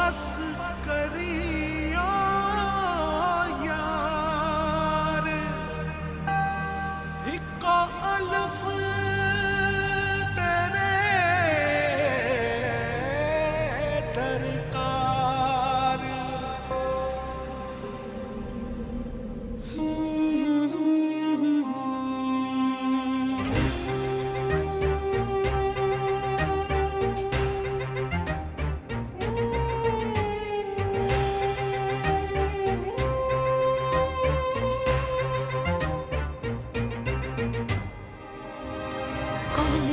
बस करियो यार, इको अल्फ तेरे दरकार।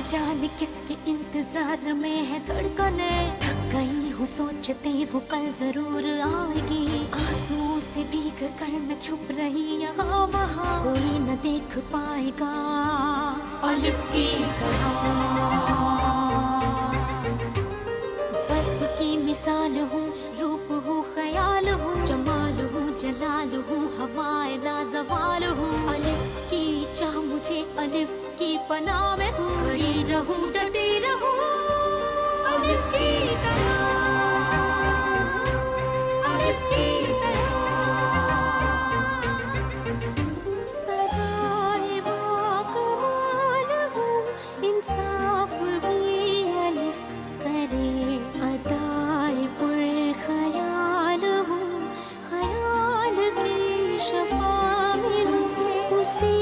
जाने किसके इंतजार में है धड़कने, थक गई हूँ सोचते वो कल जरूर आएगी। आंसुओं से भीग कर मैं छुप रही यहाँ वहाँ, कोई न देख पाएगा अलिफ की तरह। बर्फ की मिसाल हूँ, रूप हूँ, ख्याल हूँ, जमाल हूँ, जलाल हूँ, हवाए लाजवाल हूँ। अलिफ की चाह मुझे अलिफ की पनाह में हूँ, खड़ी रहूं डटी रहूं अलिफ की तरह, अलिफ की तरह। सदाए बाकमाल हूँ, इंसाफ भी अलिफ करे, अदाए पुरख्याल हूँ, ख्याल की शफा में हूँ, उसी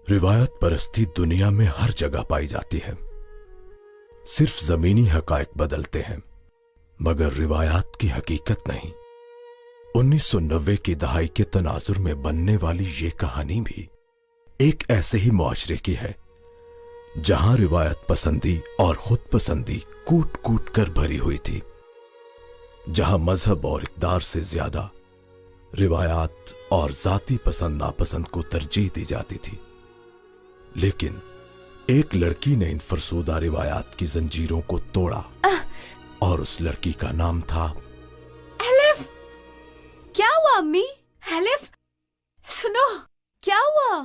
रिवायत परस्ती दुनिया में हर जगह पाई जाती है। सिर्फ जमीनी हकायक बदलते हैं मगर रिवायात की हकीकत नहीं। 1990 की दहाई के तनाजुर में बनने वाली ये कहानी भी एक ऐसे ही मुआशरे की है जहां रिवायत पसंदी और खुद पसंदी कूट कूट कर भरी हुई थी, जहां मजहब और इक़्तिदार से ज्यादा रिवायात और जाती पसंद नापसंद को तरजीह दी जाती थी। लेकिन एक लड़की ने इन फरसूदा रिवायात की जंजीरों को तोड़ा और उस लड़की का नाम था एलिफ। क्या हुआ अम्मी? एलिफ सुनो, क्या हुआ?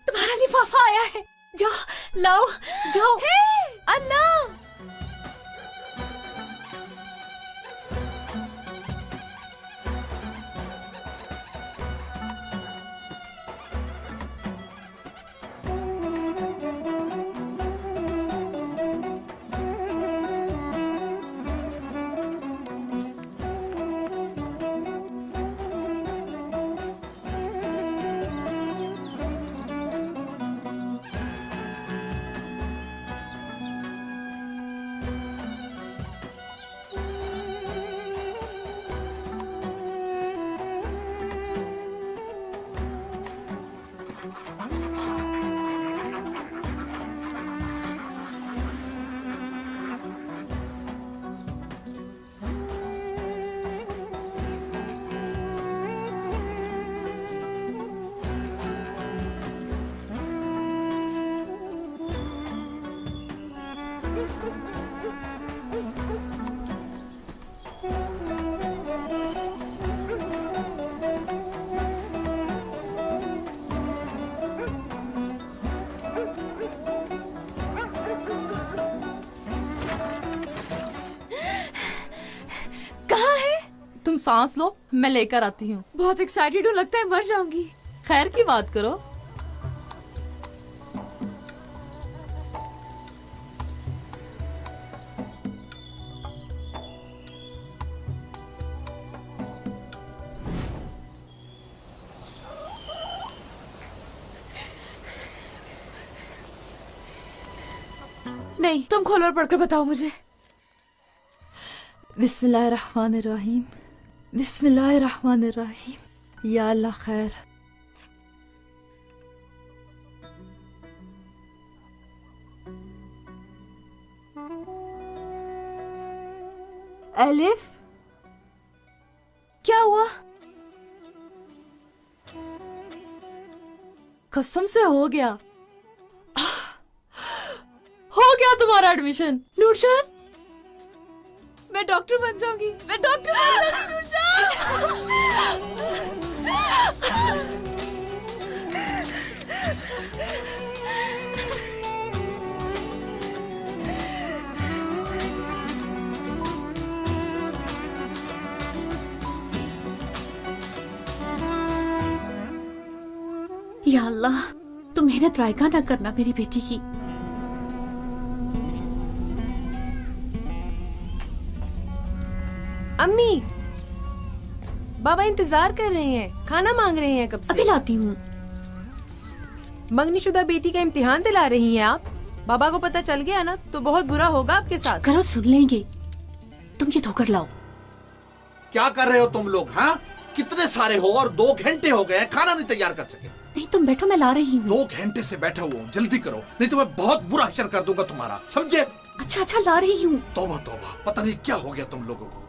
तुम्हारा लिफाफा आया है, जो लाओ जो। हे अल्लाह, सांस लो, मैं लेकर आती हूँ। बहुत एक्साइटेड हूँ, लगता है मर जाऊंगी। खैर की बात करो। नहीं, तुम खोलो और पढ़कर बताओ मुझे। बिस्मिल्लाहिर्रहमानिर्रहीम, बिस्मिल्लाहिर्रहमानिर्रहीम। या अल्लाह खैर। एलिफ, क्या हुआ? कसम से हो गया तुम्हारा एडमिशन। नूरजान, मैं डॉक्टर बन जाऊंगी, मैं डॉक्टर बन जाऊंगी नूरजान। या अल्लाह, तुम मेहनत रायगा ना करना मेरी बेटी की। अम्मी, बाबा इंतजार कर रहे हैं, खाना मांग रहे हैं कब से। अभी लाती हूँ। मंगनीशुदा बेटी का इम्तिहान दिला रही हैं आप। बाबा को पता चल गया ना तो बहुत बुरा होगा आपके साथ। करो, सुन लेंगे। तुम ये धोकर लाओ। क्या कर रहे हो तुम लोग? हाँ, कितने सारे हो और 2 घंटे हो गए, खाना नहीं तैयार कर सके। नहीं, तुम बैठो, मैं ला रही हूँ। 2 घंटे से बैठा हुआ हूँ, जल्दी करो नहीं तो मैं बहुत बुरा हशर कर दूंगा तुम्हारा, समझे? अच्छा अच्छा, ला रही हूँ। तौबा तौबा, पता नहीं क्या हो गया तुम लोगों को।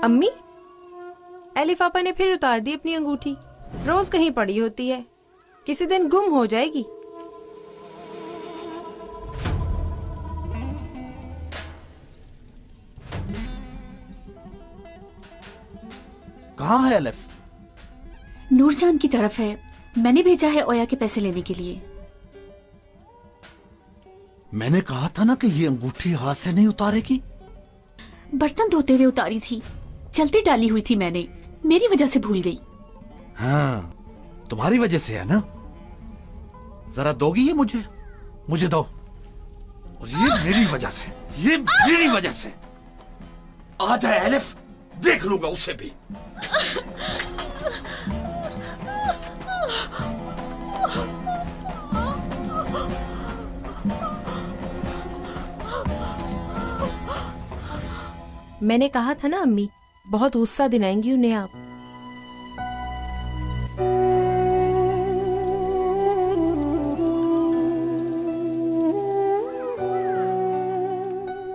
अम्मी, एलिफ पापा ने फिर उतार दी अपनी अंगूठी। रोज कहीं पड़ी होती है, किसी दिन गुम हो जाएगी। कहाँ है एलिफ? नूरजान की तरफ है। मैंने भेजा है ओया के पैसे लेने के लिए। मैंने कहा था ना कि ये अंगूठी हाथ से नहीं उतारेगी। बर्तन धोते हुए उतारी थी, चलती डाली हुई थी मैंने, मेरी वजह से भूल गई। हाँ, तुम्हारी वजह से है ना। जरा दोगी ये मुझे? मुझे दो। और ये मेरी वजह से, ये मेरी वजह से। आ जाए एलिफ, देख लूंगा उसे भी। मैंने कहा था ना अम्मी, बहुत गुस्सा दिलाएंगी उन्हें आप।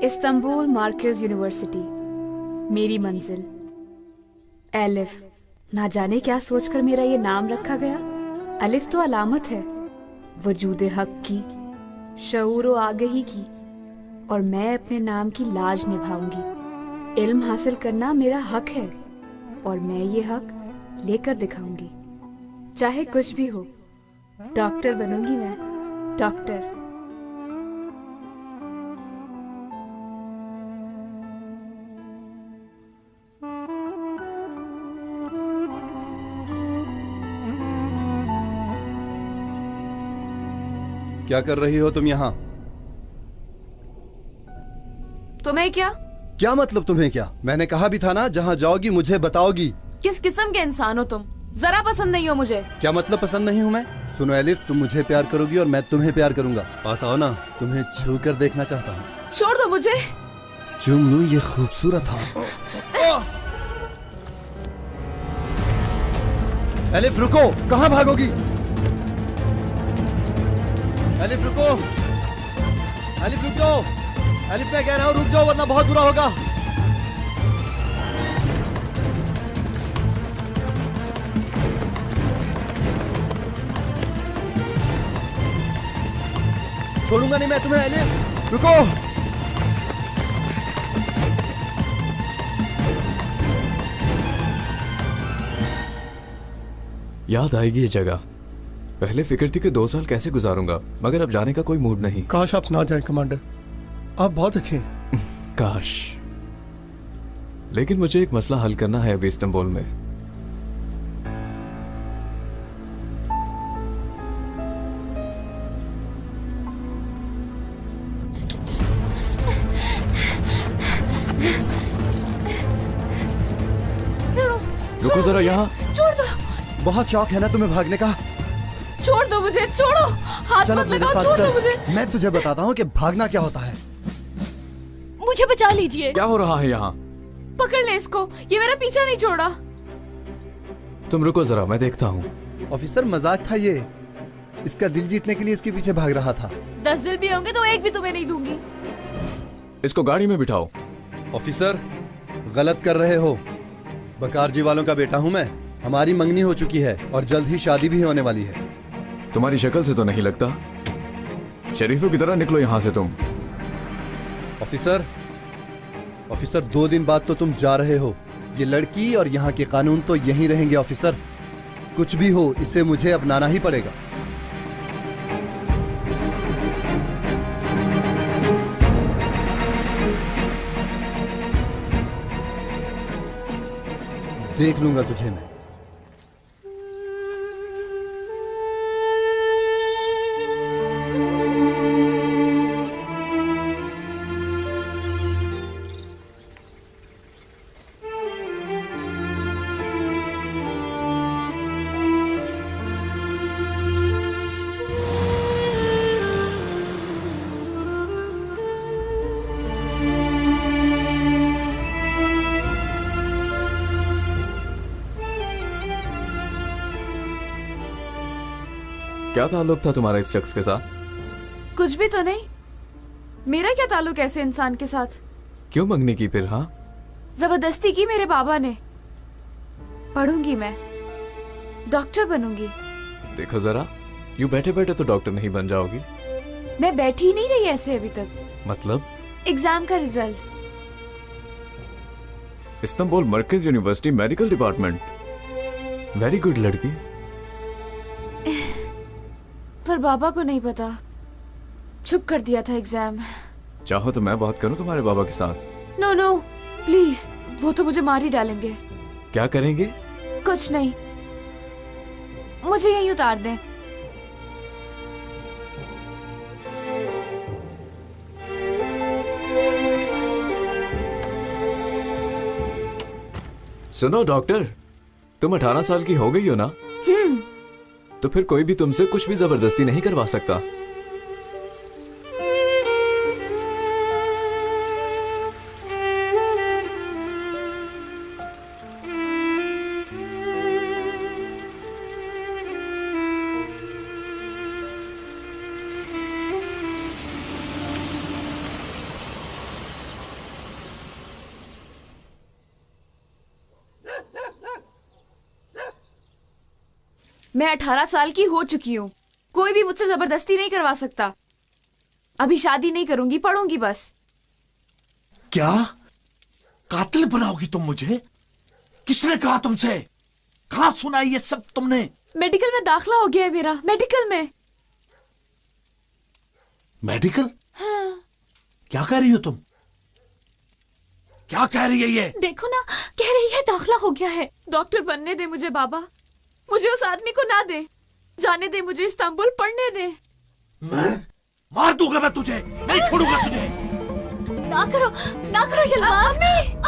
इस्तांबुल मार्कर्स यूनिवर्सिटी, मेरी मंजिल। एलिफ, ना जाने क्या सोचकर मेरा ये नाम रखा गया। अलिफ तो अलामत है वजूद हक की, शऊर व आगही की, और मैं अपने नाम की लाज निभाऊंगी। इल्म हासिल करना मेरा हक है और मैं ये हक लेकर दिखाऊंगी, चाहे कुछ भी हो। डॉक्टर बनूंगी मैं, डॉक्टर। क्या कर रही हो तुम यहाँ? तुम्हें क्या? क्या मतलब तुम्हें क्या? मैंने कहा भी था ना, जहाँ जाओगी मुझे बताओगी। किस किस्म के इंसान हो तुम? जरा पसंद नहीं हो मुझे। क्या मतलब पसंद नहीं हूँ मैं? सुनो एलिफ, तुम मुझे प्यार करोगी और मैं तुम्हें प्यार करूंगा। पास आओ ना, तुम्हें छू कर देखना चाहता हूँ। छोड़ दो मुझे। चुम लूं, ये खूबसूरत था। एलिफ रुको, कहाँ भागोगी? एलिफ रुको, एलिफ रुक जाओ। एलिफ मैं कह रहा हूँ रुक जाओ वरना बहुत बुरा होगा। छोड़ूंगा नहीं मैं तुम्हें एलिफ, रुको। याद आएगी ये जगह। पहले फिक्र थी कि 2 साल कैसे गुजारूंगा, मगर अब जाने का कोई मूड नहीं। काश आप ना जाएं कमांडर, आप बहुत अच्छे हैं। काश, लेकिन मुझे एक मसला हल करना है अभी इस्तांबुल में। रुको जरा यहाँ। छोड़ दो। बहुत शौक है ना तुम्हें भागने का? छोड़ दो मुझे, छोड़ो, हाथ मत लगाओ, छोड़ दो मुझे। मैं तुझे बताता हूँ कि भागना क्या होता है। मुझे बचा लीजिए। क्या हो रहा है यहाँ? पकड़ ले इसको, ये मेरा पीछा नहीं छोड़ा। तुम रुको जरा, मैं देखता हूँ। ऑफिसर मजाक था ये, इसका दिल जीतने के लिए इसके पीछे भाग रहा था। 10 दिल भी होंगे तो एक भी तुम्हें नहीं दूंगी। इसको गाड़ी में बिठाओ। ऑफिसर गलत कर रहे हो, बकारजी वालों का बेटा हूँ मैं। हमारी मंगनी हो चुकी है और जल्द ही शादी भी होने वाली है। तुम्हारी शक्ल से तो नहीं लगता। शरीफों की तरह निकलो यहाँ से तुम। ऑफिसर, ऑफिसर 2 दिन बाद तो तुम जा रहे हो। ये लड़की और यहाँ के कानून तो यहीं रहेंगे ऑफिसर। कुछ भी हो, इसे मुझे अपनाना ही पड़ेगा। देख लूंगा तुझे मैं। क्या ताल्लुक था तुम्हारा इस शख्स के साथ? कुछ भी तो नहीं। मेरा क्या ताल्लुक ऐसे इंसान के साथ? क्यों मंगनी की फिर? हाँ, जबरदस्ती की मेरे बाबा ने। पढ़ूंगी मैं, डॉक्टर बनूंगी। देखो जरा, यूं बैठे बैठे तो डॉक्टर नहीं बन जाओगी। मैं बैठी नहीं रही ऐसे अभी तक। मतलब? एग्जाम का रिजल्ट। इस्तांबुल मरकज university medical department. Very good लड़की। पर बाबा को नहीं पता, चुप कर दिया था एग्जाम। चाहो तो मैं बात करूं तुम्हारे बाबा के साथ? नो नो प्लीज, वो तो मुझे मार ही डालेंगे। क्या करेंगे? कुछ नहीं, मुझे यहीं उतार दें। सुनो डॉक्टर, तुम 18 साल की हो गई हो ना? तो फिर कोई भी तुमसे कुछ भी जबरदस्ती नहीं करवा सकता। मैं 18 साल की हो चुकी हूँ, कोई भी मुझसे जबरदस्ती नहीं करवा सकता। अभी शादी नहीं करूंगी, पढ़ूंगी बस। क्या कातिल बनाओगी तुम मुझे? किसने कहा तुमसे? कहाँ सुना ये सब तुमने? मेडिकल में दाखला हो गया है मेरा, मेडिकल में। मेडिकल? हाँ। क्या कह रही हो तुम? क्या कह रही है ये? देखो ना, कह रही है दाखला हो गया है। डॉक्टर बनने दे मुझे बाबा, मुझे उस आदमी को ना दे, जाने दे मुझे इस्तांबुल पढ़ने दे। मैं मार दूंगा, मैं तुझे नहीं छोड़ूंगा तुझे। ना करो, ना करो यलमाज।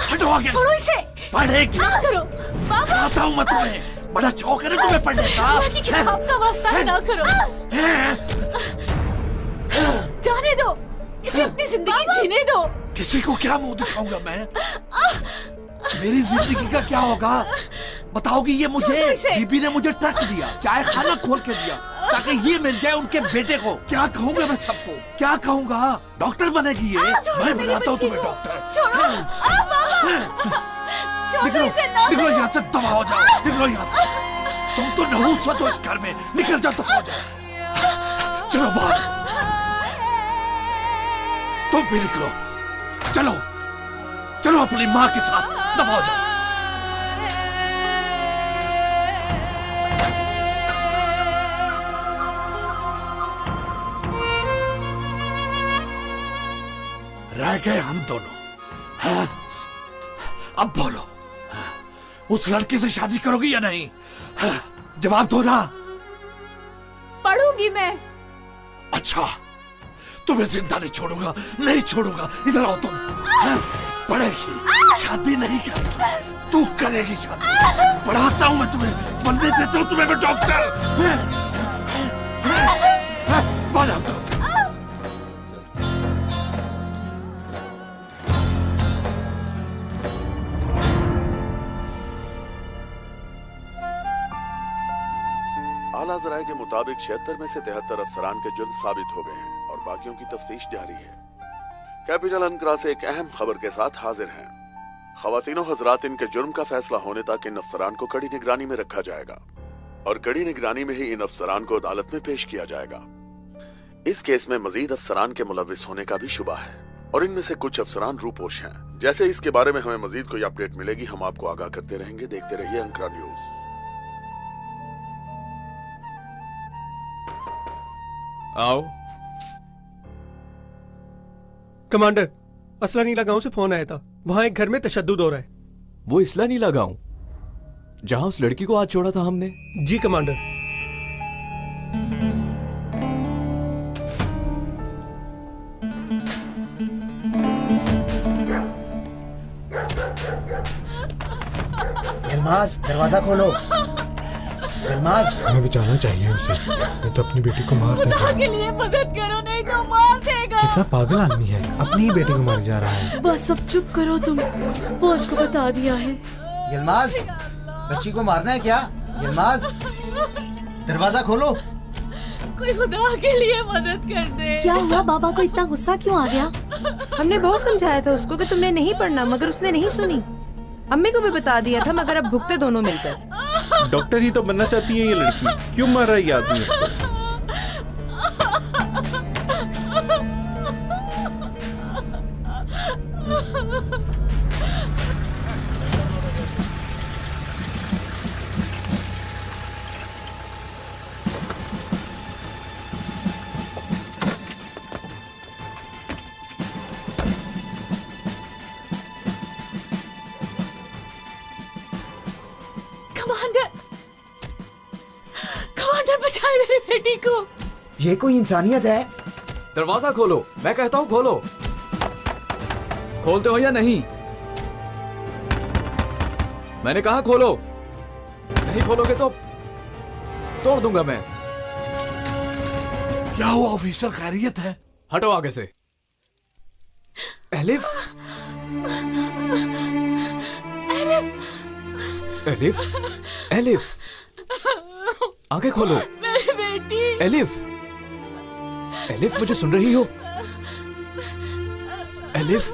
हटो आगे, छोड़ो इसे। पढ़ेगी ना करो बाबा। आता हूँ मैं तुम्हें, बड़ा शौक है ना तुम्हें पढ़ने का। आपका वास्ता है, ना करो। जाने दो इसे, अपनी जिंदगी जीने दो। किसी को क्या मुंह दिखाऊंगा मैं? मेरी जिंदगी का क्या होगा बताओगी ये मुझे? बीबी ने मुझे ट्रक दिया, चाय खाना खोल के दिया ताकि ये मिल जाए उनके बेटे को। क्या कहूंगा मैं सबको? क्या कहूंगा? डॉक्टर बनेगी ये? मैं बनाता हूँ तुम्हें डॉक्टर। निकलो यहाँ से, दबा हो जाओ, निकलो यहाँ से। तुम तो नहुस हो इस घर में, निकल जाओ, दबा हो जाओ। चलो बाहर, तुम भी निकलो। चलो चलो अपनी माँ के साथ, दबा हो जाओ। रह गए हम दोनों, हैं? अब बोलो, उस लड़की से शादी करोगी या नहीं? जवाब दो ना। पढ़ूंगी मैं। अच्छा, तुम्हें जिंदा नहीं छोड़ूंगा, नहीं छोड़ूंगा। इधर आओ तुम। पढ़ेगी, शादी नहीं करेगी, तू करेगी शादी। पढ़ाता हूं मैं तुम्हें, बनने देता हूं तुम्हें मैं डॉक्टर। बाहर आओ। आला ज़राए के मुताबिक 76 में से 73 अफसरान के जुर्म साबित हो गए हैं और बाकियों की तफ्तीश जारी है। कैपिटल अनकरा से एक अहम खबर के साथ हाजिर हैं। ख़वातीनो हज़रात, इनके जुर्म का फैसला होने तक इन अफसरान को कड़ी निगरानी में रखा जाएगा और कड़ी निगरानी में ही इन अफसरान को अदालत में पेश किया जाएगा। इस केस में मजीद अफसरान के मुलविस होने का भी शुबा है और इनमें से कुछ अफसरान रूपोश हैं। जैसे इसके बारे में हमें मजीद कोई अपडेट मिलेगी हम आपको आगाह करते रहेंगे। देखते रहिए अंकरा न्यूज। आओ। कमांडर, असला नीला गांव से फोन आया था, वहां एक घर में तशद्दुद हो रहा है। वो इसला नीला गांव जहां उस लड़की को आज छोड़ा था हमने? जी कमांडर। यलमाज, दरवाजा खोलो। यलमाज, हमें बचाना चाहिए उसे, नहीं तो अपनी बेटी को मार देगा। के लिए मदद करो, नहीं तो मार देगा। कितना पागल आदमी है, अपनी ही बेटी को मार जा रहा है। बस अब चुप करो तुम, फौज को बता दिया है। यलमाज, बच्ची को मारना है क्या? यलमाज, दरवाजा खोलो। कोई खुदा के लिए मदद कर दे। क्या हुआ, बाबा को इतना गुस्सा क्यों आ गया? हमने बहुत समझाया था उसको कि तुमने नहीं पढ़ना, मगर उसने नहीं सुनी। अम्मी को भी बता दिया था, मगर अब भुगते दोनों मिलकर। डॉक्टर ही तो बनना चाहती है ये लड़की, क्यों मार रहा है ये आदमी उसको? कमांडर बचाए मेरी बेटी को। ये कोई इंसानियत है? दरवाजा खोलो, मैं कहता हूँ खोलो। खोलते हो या नहीं? मैंने कहा खोलो, नहीं खोलोगे तो तोड़ दूंगा मैं। क्या हुआ ऑफिसर, खैरियत है? हटो आगे से। एलिफ, एलिफ, एलिफ, आगे खोलो। मेरी बेटी। एलिफ, एलिफ मुझे सुन रही हो? Elif,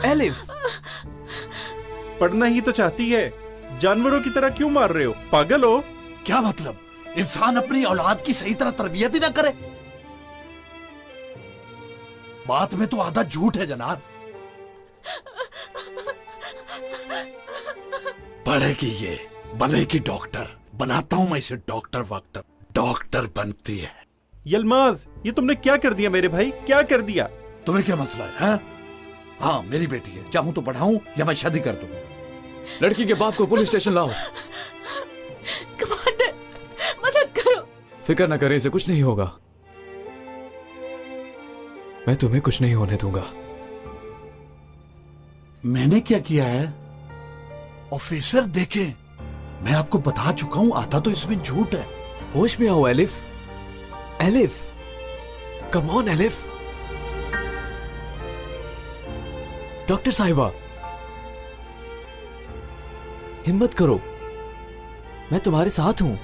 elif. पढ़ना ही तो चाहती है, जानवरों की तरह क्यों मार रहे हो? पागल हो क्या? मतलब इंसान अपनी औलाद की सही तरह तरबियत ही ना करे? बात में तो आधा झूठ है जनाब। पढ़ेगी ये, बनेगी डॉक्टर। बनाता हूं मैं इसे डॉक्टर वॉक्टर। डॉक्टर बनती है। यलमाज, ये तुमने क्या कर दिया मेरे भाई, क्या कर दिया? तुम्हें क्या मसला है? हाँ मेरी बेटी है, चाहूं तो पढ़ाऊं या मैं शादी कर दूं। लड़की के बाप को पुलिस स्टेशन लाओ। कमांडर मदद करो। फिक्र न करें, इसे कुछ नहीं होगा। मैं तुम्हें कुछ नहीं होने दूंगा। मैंने क्या किया है? ऑफिसर देखें, मैं आपको बता चुका हूं, आधा तो इसमें झूठ है। होश में आओ elif, elif, come on elif. Doctor साहिबा, हिम्मत करो, मैं तुम्हारे साथ हूं।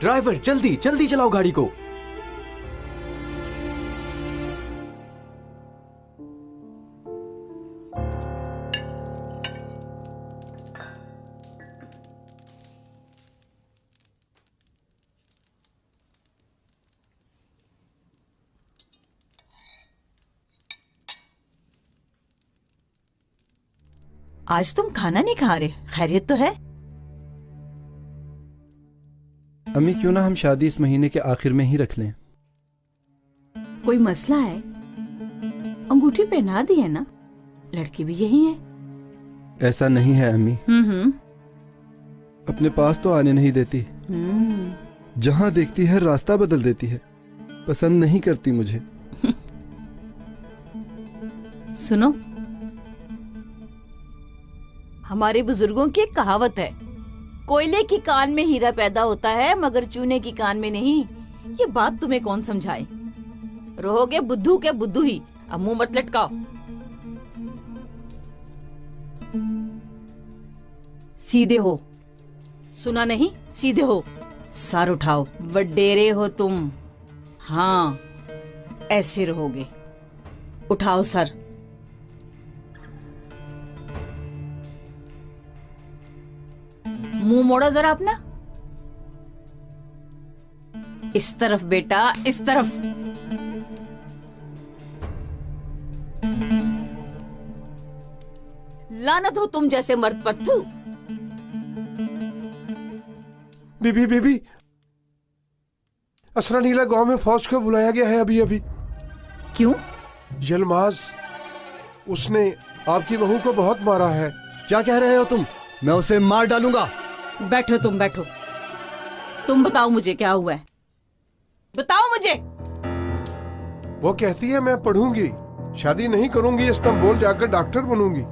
ड्राइवर जल्दी जल्दी चलाओ गाड़ी को। आज तुम खाना नहीं खा रहे, खैरियत तो है? अम्मी, क्यों ना हम शादी इस महीने के आखिर में ही रख लें? कोई मसला है? अंगूठी पहना दी है ना, लड़की भी यही है। ऐसा नहीं है अम्मी, अपने पास तो आने नहीं देती, जहां देखती है रास्ता बदल देती है, पसंद नहीं करती मुझे। सुनो, हमारे बुजुर्गों की एक कहावत है, कोयले की कान में हीरा पैदा होता है मगर चूने की कान में नहीं। ये बात तुम्हें कौन समझाए? रहोगे बुद्धू के बुद्धू ही। अब मुंह मत लटकाओ। सीधे हो, सुना नहीं? सीधे हो, सर उठाओ। वडेरे हो तुम। हाँ, ऐसे रहोगे। उठाओ सर। मुंह मोड़ो जरा अपना। इस तरफ बेटा, इस तरफ। लानत हो तुम जैसे मर्द पर। तू बीबी बीबी, असरा नीला गांव में फौज को बुलाया गया है अभी अभी। क्यों? यलमाज, उसने आपकी बहू को बहुत मारा है। क्या कह रहे हो तुम? मैं उसे मार डालूंगा। बैठो, तुम बैठो। तुम बताओ मुझे क्या हुआ है, बताओ मुझे। वो कहती है मैं पढ़ूंगी, शादी नहीं करूंगी, इस्तांबुल जाकर डॉक्टर बनूंगी।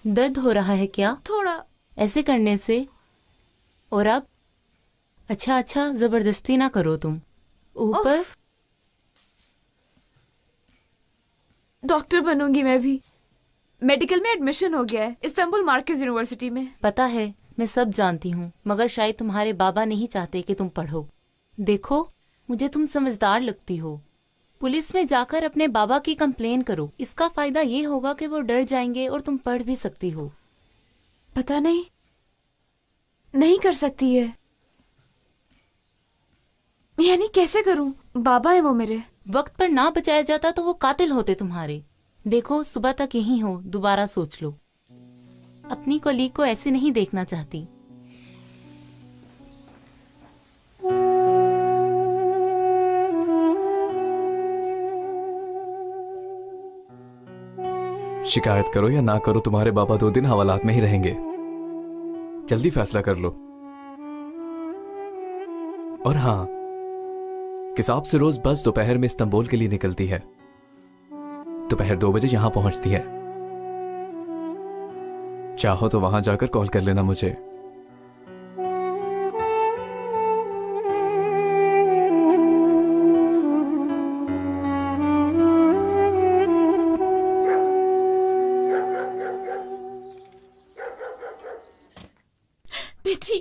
दर्द हो रहा है क्या? थोड़ा। ऐसे करने से? और अब? अच्छा अच्छा, जबरदस्ती ना करो तुम। ऊपर। डॉक्टर बनूंगी मैं भी। मेडिकल में एडमिशन हो गया है इस्तांबुल मार्केज यूनिवर्सिटी में। पता है, मैं सब जानती हूँ, मगर शायद तुम्हारे बाबा नहीं चाहते कि तुम पढ़ो। देखो, मुझे तुम समझदार लगती हो। पुलिस में जाकर अपने बाबा की कंप्लेन करो। इसका फायदा ये होगा कि वो डर जाएंगे और तुम पढ़ भी सकती हो। पता नहीं कर सकती है। यानी कैसे करूं? बाबा है वो मेरे। वक्त पर ना बचाया जाता तो वो कातिल होते तुम्हारे। देखो, सुबह तक यही हो, दोबारा सोच लो। अपनी कलीग को ऐसे नहीं देखना चाहती। शिकायत करो या ना करो, तुम्हारे बाबा 2 दिन हवालात में ही रहेंगे। जल्दी फैसला कर लो। और हाँ, किसाब से रोज बस दोपहर में इस्तांबुल के लिए निकलती है। दोपहर 2 बजे यहां पहुंचती है। चाहो तो वहां जाकर कॉल कर लेना मुझे। बेटी,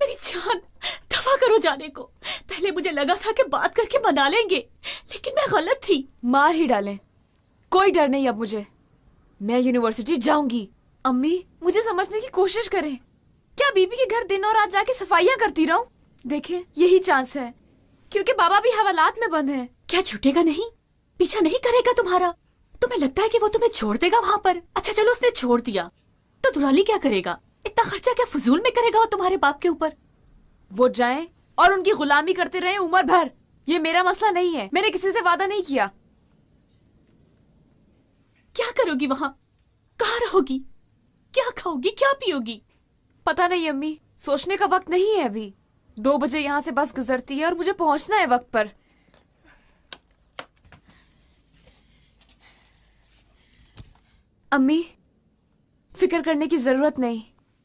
मेरी जान, दफा करो जाने को। पहले मुझे लगा था कि बात करके मना लेंगे, लेकिन मैं गलत थी। मार ही डालें, कोई डर नहीं अब मुझे। मैं यूनिवर्सिटी जाऊंगी। अम्मी, मुझे समझने की कोशिश करें। क्या बीबी के घर दिन और रात जाके सफाइयां करती रहूं? देखें, यही चांस है, क्योंकि बाबा भी हवालात में बंद हैं। क्या छूटेगा नहीं? पीछा नहीं करेगा तुम्हारा? तुम्हें लगता है कि वो तुम्हें छोड़ देगा वहां पर? अच्छा चलो, उसने छोड़ दिया तो दुलाली क्या करेगा? इतना खर्चा क्या फजूल में करेगा वो तुम्हारे बाप के ऊपर? वो जाएं और उनकी गुलामी करते रहे उम्र भर। ये मेरा मसला नहीं है। मैंने किसी से वादा नहीं किया। क्या करोगी वहां? कहाँ रहोगी? क्या खाओगी, क्या पियोगी? पता नहीं अम्मी, सोचने का वक्त नहीं है अभी। 2 बजे यहाँ से बस गुजरती है और मुझे पहुंचना है वक्त पर। अम्मी, फिक्र करने की जरूरत नहीं।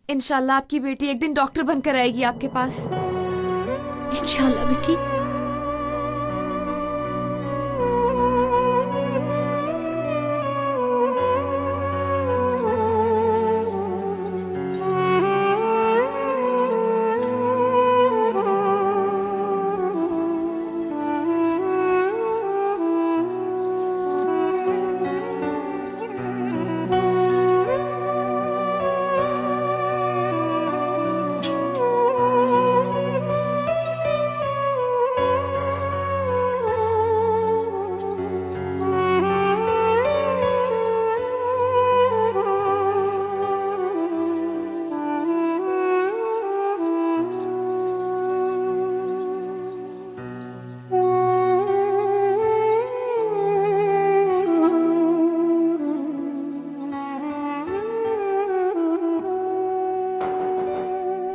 इंशाल्लाह आपकी बेटी एक दिन डॉक्टर बनकर आएगी आपके पास। इंशाल्लाह बेटी।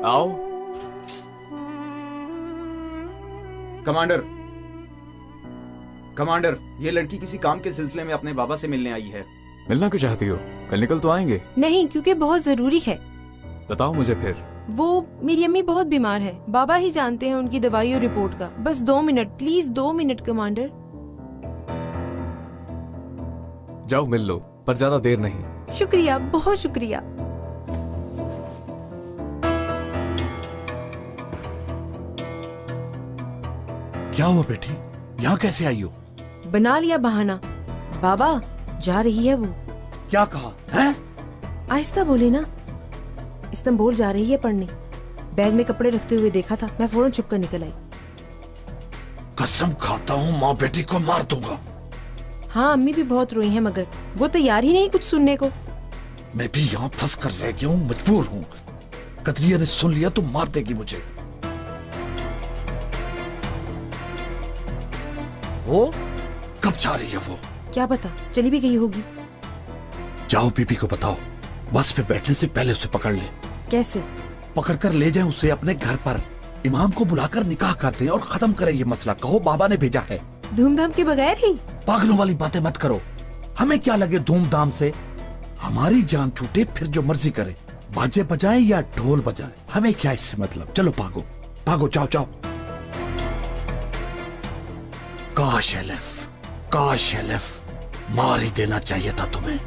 आओ। कमांडर, कमांडर, ये लड़की किसी काम के सिलसिले में अपने बाबा से मिलने आई है। मिलना क्यों चाहती हो? कल निकल तो आएंगे। नहीं, क्योंकि बहुत जरूरी है। बताओ मुझे फिर। वो मेरी अम्मी बहुत बीमार है। बाबा ही जानते हैं उनकी दवाई और रिपोर्ट का। बस 2 मिनट प्लीज, 2 मिनट कमांडर। जाओ मिल लो, पर ज्यादा देर नहीं। शुक्रिया, बहुत शुक्रिया। क्या हुआ बेटी, यहाँ कैसे आई हो? बना लिया बहाना। बाबा जा रही है वो। क्या कहा है? आहिस्ता बोले ना। इस्तांबुल जा रही है पढ़ने। बैग में कपड़े रखते हुए देखा था, मैं फौरन छुप कर निकल आई। कसम खाता हूँ माँ बेटी को मार दूंगा। हाँ अम्मी भी बहुत रोई हैं, मगर वो तैयार ही नहीं कुछ सुनने को। मैं भी यहाँ फंस कर रह गया हूँ, मजबूर हूँ। कदरिया ने सुन लिया तो मार देगी मुझे। वो कब जा रही है वो? क्या पता, चली भी गई होगी। जाओ बीबी को बताओ, बस पे बैठने से पहले उसे पकड़ ले। कैसे? पकड़कर ले जाए उसे अपने घर पर, इमाम को बुलाकर निकाह कर दे और खत्म करे ये मसला। कहो बाबा ने भेजा है। धूमधाम के बगैर ही? पागलों वाली बातें मत करो। हमें क्या लगे धूमधाम से, हमारी जान छूटे फिर जो मर्जी करे, बाजे बजाएं या ढोल बजाएं, हमें क्या इससे मतलब। चलो भागो भागो, जाओ जाओ। काश एलिफ, काश एलिफ, मार ही देना चाहिए था तुम्हें।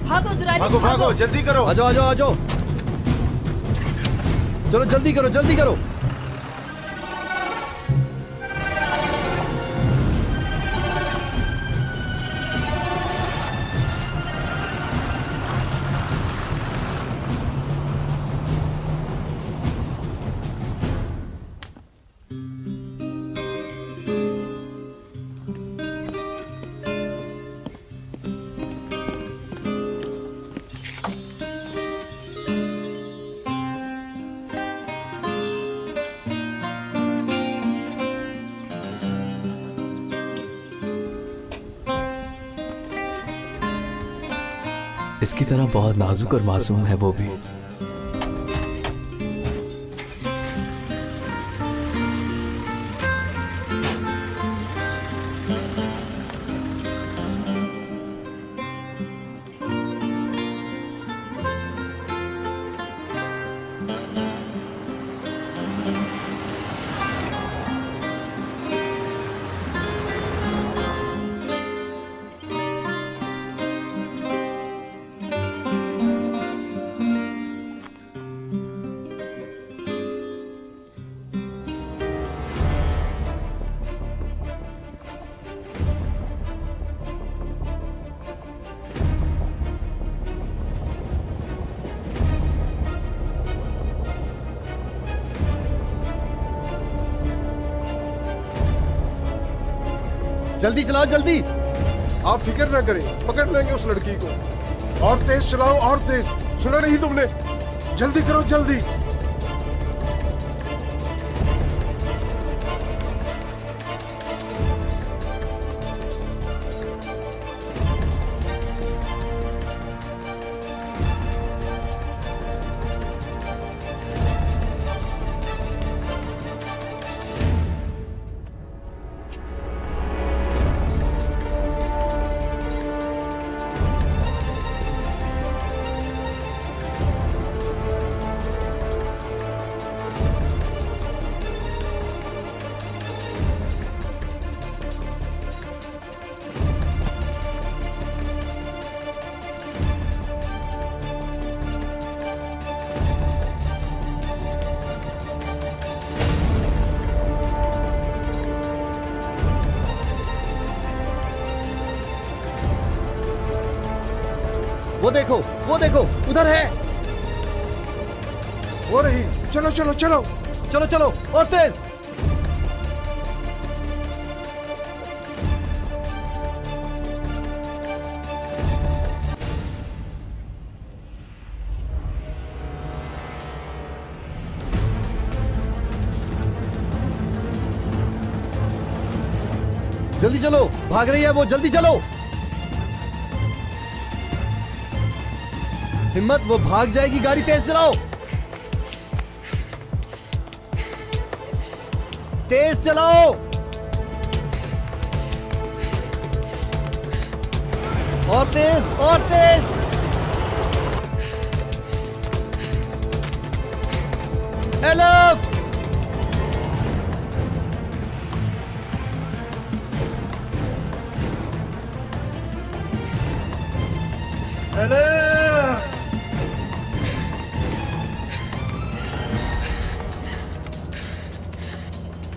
भागो दुरानी, भागो भागो, जल्दी करो। आ जाओ आ जाओ आ जाओ, चलो जल्दी करो जल्दी करो। इसकी तरह बहुत नाजुक और मासूम है वो भी। जल्दी चलाओ जल्दी। आप फिक्र ना करें, पकड़ लेंगे उस लड़की को। और तेज चलाओ और तेज। सुना नहीं तुमने? जल्दी करो जल्दी। वो देखो उधर है। हो रही। चलो चलो चलो चलो चलो और तेज। जल्दी चलो, भाग रही है वो, जल्दी चलो। हिम्मत, वो भाग जाएगी, गाड़ी तेज चलाओ। तेज चलाओ और तेज और तेज। एलिफ,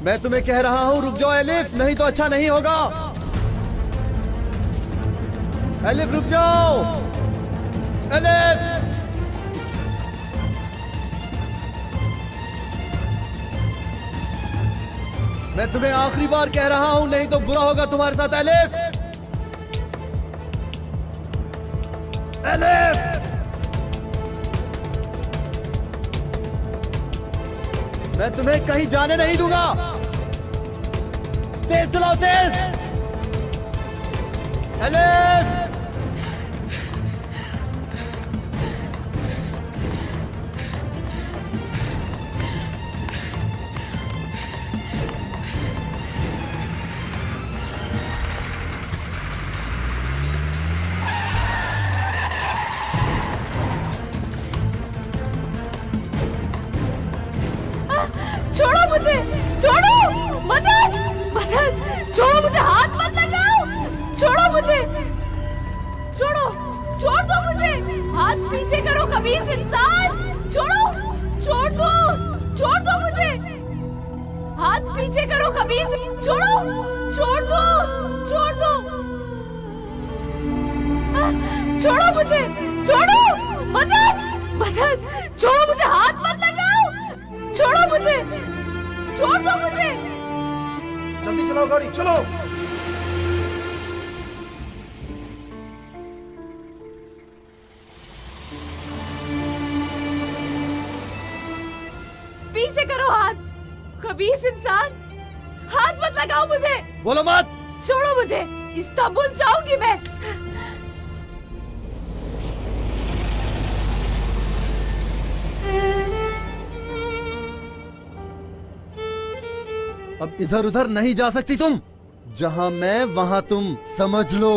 मैं तुम्हें कह रहा हूं रुक जाओ एलिफ, नहीं तो अच्छा नहीं होगा। एलिफ रुक जाओ। एलिफ, मैं तुम्हें आखिरी बार कह रहा हूं, नहीं तो बुरा होगा तुम्हारे साथ। एलिफ, एलिफ, मैं तुम्हें कहीं जाने नहीं दूंगा। तेज चलाओ, तेज। एलिफ, छोड़ो मुझे, छोड़ो, मदद, मदद, छोड़ो मुझे, हाथ मत लगाओ, छोड़ो मुझे, छोड़ो, छोड़ दो मुझे, हाथ पीछे करो खबीस इंसान, छोड़ो, छोड़ दो मुझे, हाथ पीछे करो खबीस, छोड़ो, छोड़ दो, छोड़ो मुझे, छोड़ो, मदद, मदद, छोड़ो मुझे, हाथ मत लगाओ, छोड़ो मुझे, छोड़ दो मुझे। जल्दी चलाओ गाड़ी, चलो। पीछे करो हाथ, खबीस इंसान, हाथ मत लगाओ मुझे। बोलो मत। छोड़ो मुझे, इस्तांबुल जाऊंगी मैं। अब इधर उधर नहीं जा सकती तुम। जहां मैं वहां तुम, समझ लो।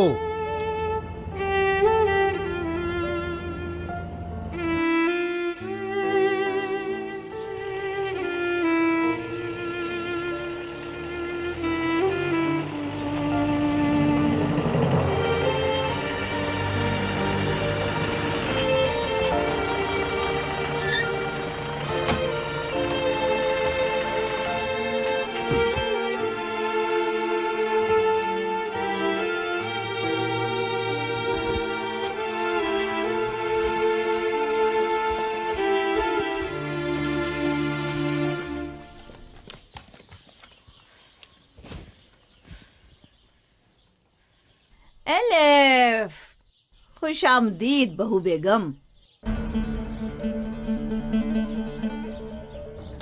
एलिफ, खुशामदीद बहू बेगम।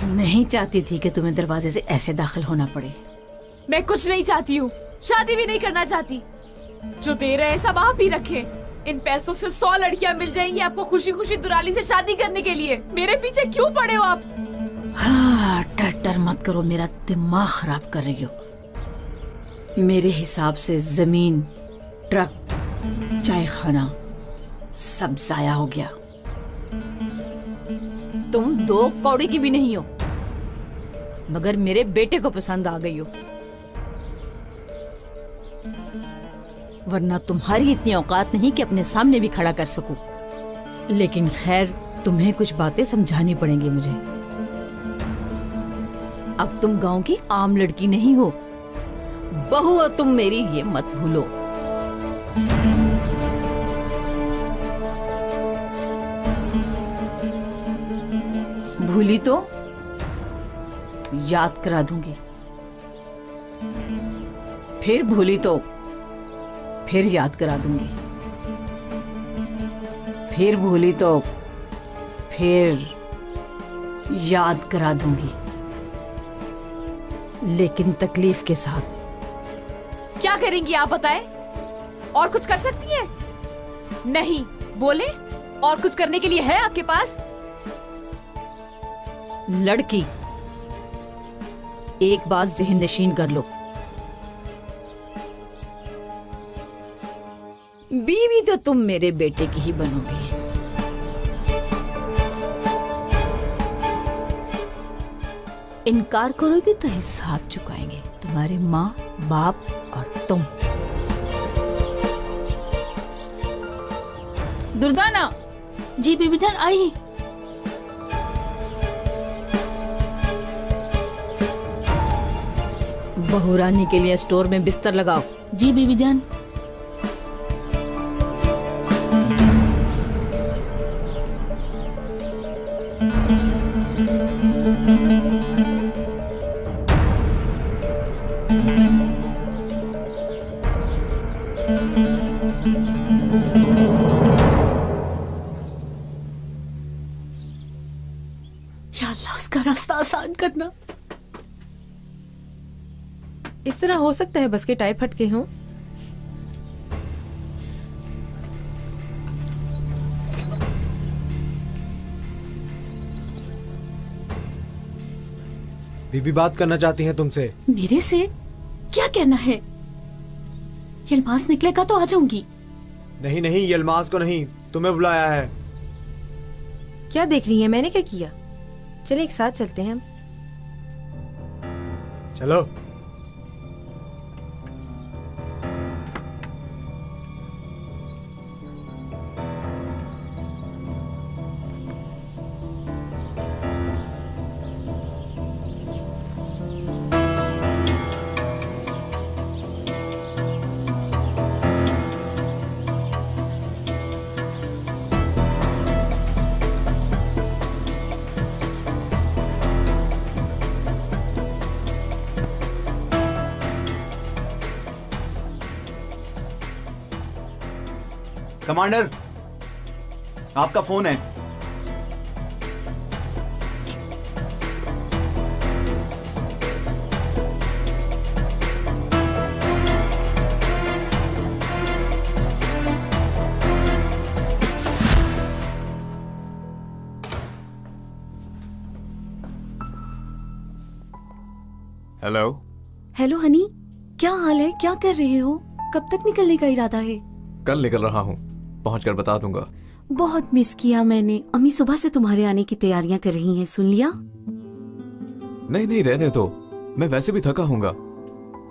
नहीं चाहती थी कि तुम्हें दरवाजे से ऐसे दाखिल होना पड़े। मैं कुछ नहीं चाहती हूँ, शादी भी नहीं करना चाहती। जो दे रहे हैं सब आप ही रखें। इन पैसों से 100 लड़कियां मिल जाएंगी आपको खुशी खुशी दुराली से शादी करने के लिए। मेरे पीछे क्यों पड़े हो आप? हाँ, टट्टर मत करो, मेरा दिमाग खराब कर रही हो। मेरे हिसाब से जमीन, ट्रक, चाय खाना सब जाया हो गया। तुम 2 कौड़ी की भी नहीं हो, मगर मेरे बेटे को पसंद आ गई हो। वरना तुम्हारी इतनी औकात नहीं कि अपने सामने भी खड़ा कर सकूं। लेकिन खैर, तुम्हें कुछ बातें समझानी पड़ेंगी मुझे। अब तुम गांव की आम लड़की नहीं हो, बहू हो तुम मेरी, ये मत भूलो। भूली तो याद करा दूंगी, फिर भूली तो फिर याद करा दूंगी, फिर भूली तो फिर याद करा दूंगी, लेकिन तकलीफ के साथ। क्या करेंगी आप बताएं? और कुछ कर सकती हैं? नहीं, बोले और कुछ करने के लिए है आपके पास? लड़की, एक बात ज़हन नशीन कर लो, बीवी तो तुम मेरे बेटे की ही बनोगी। इनकार करोगे तो हिसाब चुकाएंगे तुम्हारे माँ बाप और तुम। दुर्दाना। जी बीबी जान, आई। बहू रानी के लिए स्टोर में बिस्तर लगाओ। जी बीबी जान। या अल्लाह, उसका रास्ता आसान करना। इस तरह हो सकता है बस के टायर फटके हों? बीबी बात करना चाहती हैं तुमसे। मेरे से? क्या कहना है? यलमास निकलेगा तो आ जाऊंगी। नहीं नहीं, यलमास को नहीं, तुम्हें बुलाया है। क्या देख रही है? मैंने क्या किया? चले एक साथ चलते हैं हम। चलो। कमांडर, आपका फोन है। हेलो। हेलो हनी, क्या हाल है? क्या कर रहे हो? कब तक निकलने का इरादा है? कल निकल रहा हूँ, पहुंचकर बता दूंगा। बहुत मिस किया मैंने। अम्मी सुबह से तुम्हारे आने की तैयारियां कर रही हैं, सुन लिया? नहीं नहीं, रहने दो, मैं वैसे भी थका हूँगा।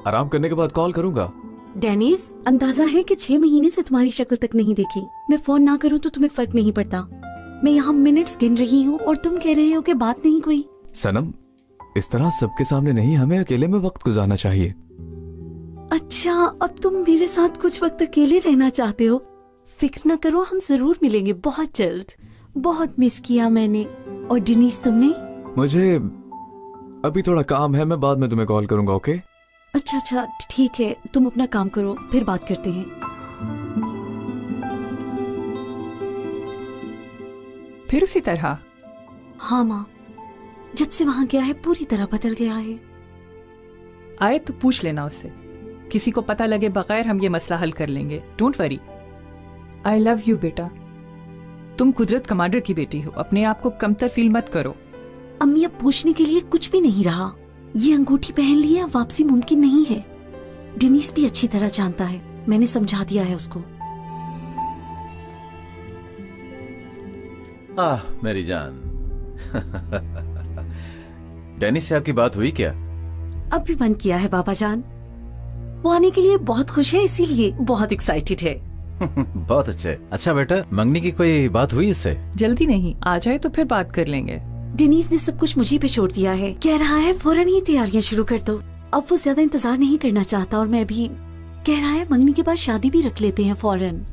आराम करने के बाद कॉल करूंगा। डेनिस, अंदाजा है कि 6 महीने से तुम्हारी शक्ल तक नहीं देखी। मैं फोन ना करूं तो तुम्हें फर्क नहीं पड़ता। मैं यहाँ मिनट्स गिन रही हूँ और तुम कह रहे हो कि बात नहीं कोई। सनम, इस तरह सबके सामने नहीं, हमें अकेले में वक्त गुजारना चाहिए। अच्छा, अब तुम मेरे साथ कुछ वक्त अकेले रहना चाहते हो? फिक्र न करो, हम जरूर मिलेंगे बहुत जल्द। बहुत मिस किया मैंने। और डेनिस, तुमने? मुझे अभी थोड़ा काम है, मैं बाद में तुम्हें कॉल करूंगा। ओके? अच्छा, ठीक है, तुम अपना काम करो, फिर बात करते हैं। फिर उसी तरह? हाँ माँ, जब से वहाँ गया है पूरी तरह बदल गया है। आए तो पूछ लेना उससे, किसी को पता लगे बगैर हम ये मसला हल कर लेंगे। Don't worry. I love you बेटा। तुम कुदरत कमांडर की बेटी हो, अपने आप को कमतर फील मत करो। अम्मी अब पूछने के लिए कुछ भी नहीं रहा। ये अंगूठी पहन ली है, वापसी मुमकिन नहीं है। डेनिस भी अच्छी तरह जानता है, मैंने समझा दिया है उसको। मेरी जान। डेनिस से आपकी बात हुई क्या? अब भी बंद किया है बाबा जान। वो आने के लिए बहुत खुश है, इसीलिए बहुत एक्साइटेड है। बहुत अच्छे। अच्छा बेटा, मंगनी की कोई बात हुई इससे? जल्दी नहीं, आ जाए तो फिर बात कर लेंगे। डेनिस ने सब कुछ मुझे पे छोड़ दिया है। कह रहा है फौरन ही तैयारियां शुरू कर दो। अब वो ज्यादा इंतजार नहीं करना चाहता, और मैं भी कह रहा है मंगनी के बाद शादी भी रख लेते हैं फौरन।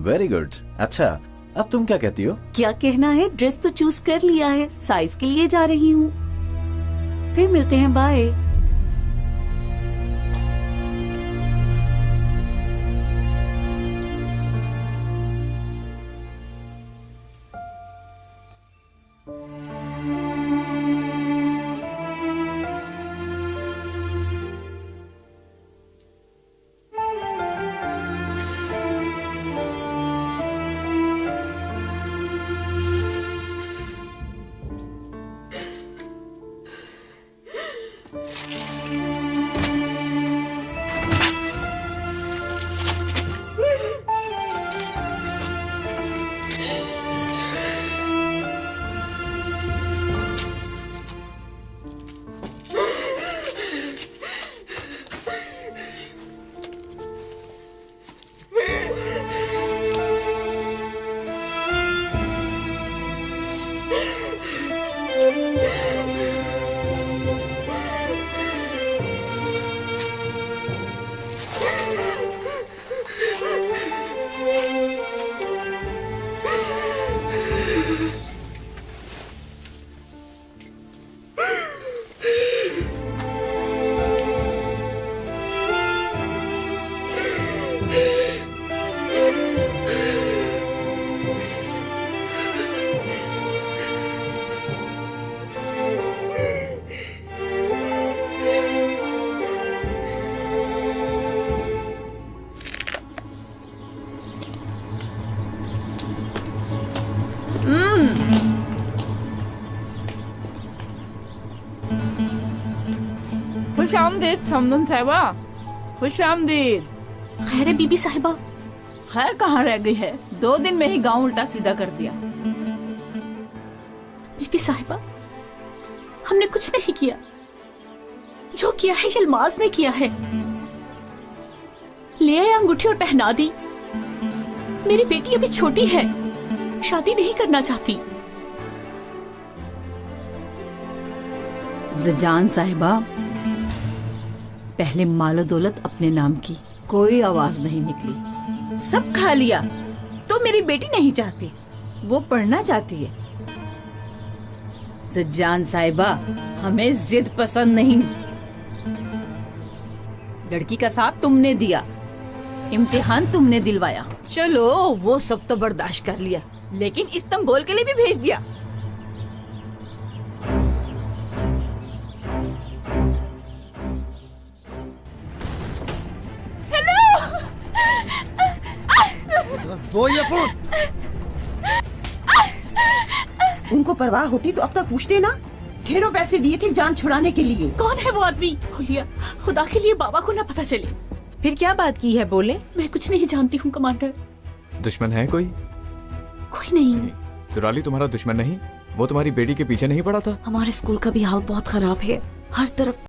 Very good. अच्छा, अब तुम क्या कहती हो? क्या कहना है, ड्रेस तो चूज कर लिया है, साइज के लिए जा रही हूँ। फिर मिलते हैं, बाय। खुशामदीद समदन साहिबा, खुशामदीद। खैर है बीबी साहिबा? खैर कहाँ रह गई है, 2 दिन में ही गांव उल्टा सीधा कर दिया। बीबी साहिबा, हमने कुछ नहीं किया। जो किया है यलमाज ने किया है। ले आया अंगूठी और पहना दी। मेरी बेटी अभी छोटी है, शादी नहीं करना चाहती। ज़जान साहिबा, पहले मालो दौलत अपने नाम की, कोई आवाज नहीं निकली, सब खा लिया। तो मेरी बेटी नहीं चाहती, वो पढ़ना चाहती है। ज़जान साहिबा, हमें जिद पसंद नहीं। लड़की का साथ तुमने दिया, इम्तिहान तुमने दिलवाया, चलो वो सब तो बर्दाश्त कर लिया, लेकिन इस्तांबुल के लिए भी भेज दिया। दो ये फोन। उनको परवाह होती तो अब तक पूछते ना। ढेरों पैसे दिए थे जान छुड़ाने के लिए। कौन है वो आदमी? हुलिया, खुदा के लिए बाबा को ना पता चले। फिर क्या बात की है, बोले? मैं कुछ नहीं जानती हूँ कमांडर। दुश्मन है कोई? कोई नहीं। दुराली तुम्हारा दुश्मन नहीं? वो तुम्हारी बेटी के पीछे नहीं पड़ा था? हमारे स्कूल का भी हाल बहुत खराब है, हर तरफ